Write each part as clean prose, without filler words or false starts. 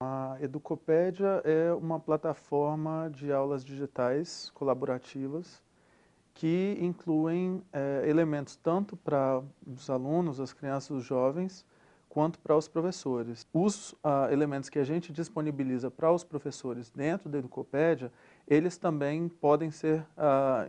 A Educopédia é uma plataforma de aulas digitais colaborativas que incluem elementos tanto para os alunos, as crianças, os jovens, quanto para os professores. Os elementos que a gente disponibiliza para os professores dentro da Educopédia, eles também podem ser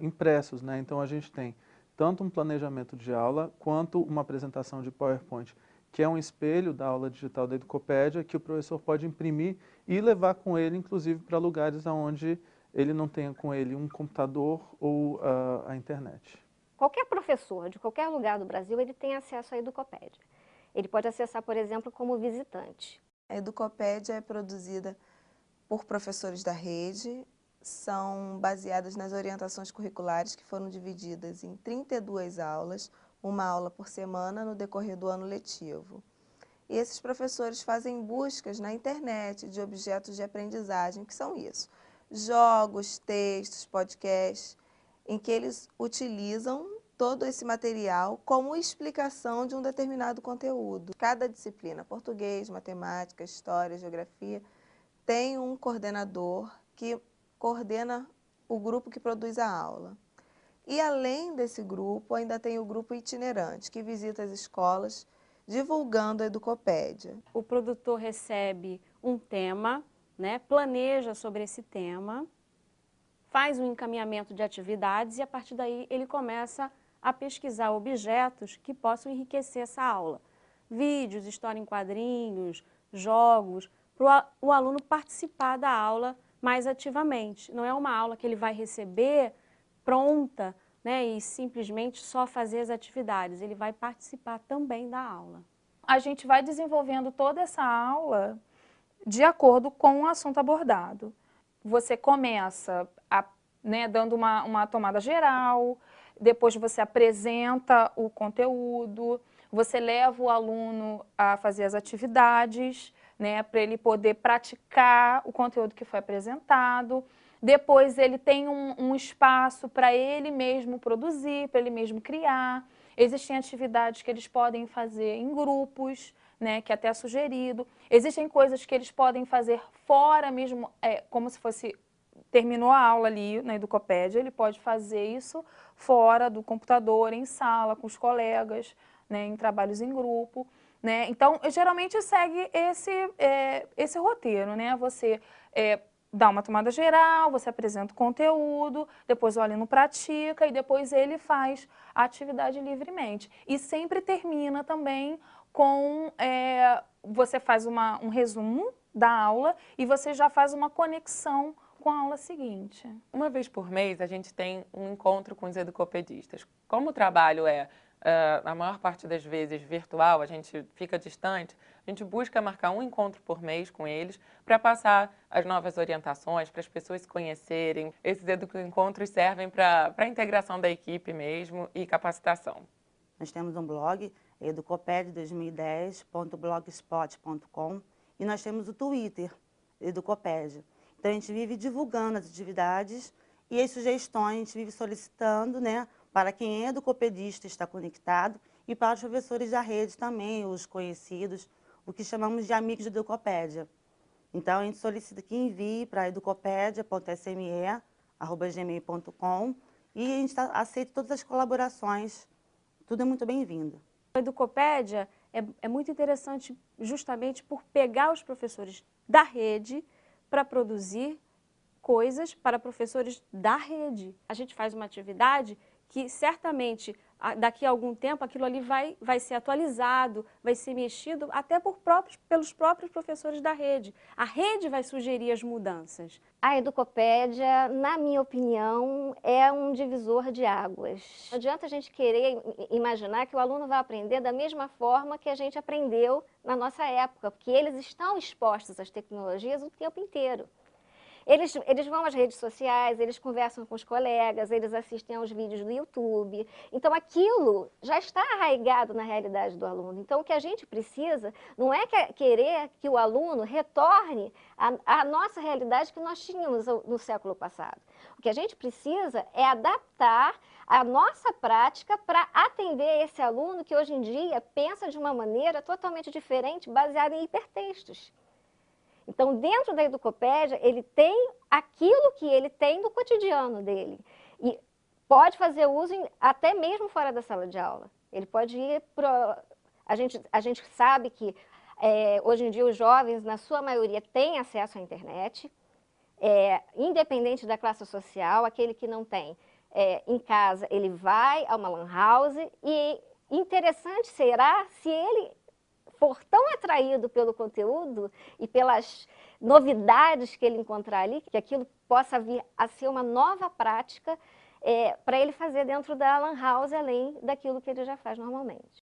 impressos, né? Então a gente tem tanto um planejamento de aula, quanto uma apresentação de PowerPoint, que é um espelho da aula digital da Educopédia, que o professor pode imprimir e levar com ele, inclusive, para lugares onde ele não tenha com ele um computador ou a internet. Qualquer professor de qualquer lugar do Brasil, ele tem acesso à Educopédia. Ele pode acessar, por exemplo, como visitante. A Educopédia é produzida por professores da rede, são baseadas nas orientações curriculares que foram divididas em 32 aulas, uma aula por semana no decorrer do ano letivo. E esses professores fazem buscas na internet de objetos de aprendizagem, que são isso: jogos, textos, podcasts, em que eles utilizam todo esse material como explicação de um determinado conteúdo. Cada disciplina, português, matemática, história, geografia, tem um coordenador que coordena o grupo que produz a aula. E além desse grupo, ainda tem o grupo itinerante, que visita as escolas divulgando a Educopédia. O produtor recebe um tema, né, planeja sobre esse tema, faz um encaminhamento de atividades e a partir daí ele começa a pesquisar objetos que possam enriquecer essa aula. Vídeos, história em quadrinhos, jogos, para o aluno participar da aula mais ativamente. Não é uma aula que ele vai receber pronta, né, e simplesmente só fazer as atividades. Ele vai participar também da aula. A gente vai desenvolvendo toda essa aula de acordo com o assunto abordado. Você começa dando uma tomada geral, depois você apresenta o conteúdo, você leva o aluno a fazer as atividades, né, para ele poder praticar o conteúdo que foi apresentado. Depois ele tem um espaço para ele mesmo produzir, para ele mesmo criar. Existem atividades que eles podem fazer em grupos, né, que até é sugerido. Existem coisas que eles podem fazer fora mesmo, como se fosse, terminou a aula ali na Educopédia, ele pode fazer isso fora do computador, em sala, com os colegas, né, em trabalhos em grupo. Né? Então, geralmente segue esse roteiro, né? Você dá uma tomada geral, você apresenta o conteúdo, depois o aluno pratica e depois ele faz a atividade livremente. E sempre termina também com, você faz um resumo da aula e você já faz uma conexão com a aula seguinte. Uma vez por mês a gente tem um encontro com os educopedistas. Como o trabalho na maior parte das vezes virtual, a gente fica distante, a gente busca marcar um encontro por mês com eles para passar as novas orientações, para as pessoas se conhecerem. Esses encontros servem para a integração da equipe mesmo e capacitação. Nós temos um blog, educoped2010.blogspot.com, e nós temos o Twitter, Educopédia. Então a gente vive divulgando as atividades e as sugestões, a gente vive solicitando, né, para quem é educopedista está conectado e para os professores da rede também, os conhecidos, o que chamamos de amigos de Educopédia. Então a gente solicita que envie para educopedia.sme@gmail.com e a gente aceita todas as colaborações. Tudo é muito bem-vindo. A Educopédia é muito interessante justamente por pegar os professores da rede para produzir coisas para professores da rede. A gente faz uma atividade que certamente daqui a algum tempo aquilo ali vai ser atualizado, vai ser mexido até pelos próprios professores da rede. A rede vai sugerir as mudanças. A Educopédia, na minha opinião, é um divisor de águas. Não adianta a gente querer imaginar que o aluno vai aprender da mesma forma que a gente aprendeu na nossa época, porque eles estão expostos às tecnologias o tempo inteiro. Eles vão às redes sociais, eles conversam com os colegas, eles assistem aos vídeos do YouTube. Então, aquilo já está arraigado na realidade do aluno. Então, o que a gente precisa não é querer que o aluno retorne à nossa realidade que nós tínhamos no século passado. O que a gente precisa é adaptar a nossa prática para atender esse aluno que hoje em dia pensa de uma maneira totalmente diferente, baseada em hipertextos. Então, dentro da Educopédia, ele tem aquilo que ele tem no cotidiano dele. E pode fazer uso até mesmo fora da sala de aula. Ele pode ir para... A gente sabe que hoje em dia os jovens, na sua maioria, têm acesso à internet, independente da classe social. Aquele que não tem em casa, ele vai a uma lan house, e interessante será se ele for tão atraído pelo conteúdo e pelas novidades que ele encontrar ali, que aquilo possa vir a ser uma nova prática para ele fazer dentro da lan house, além daquilo que ele já faz normalmente.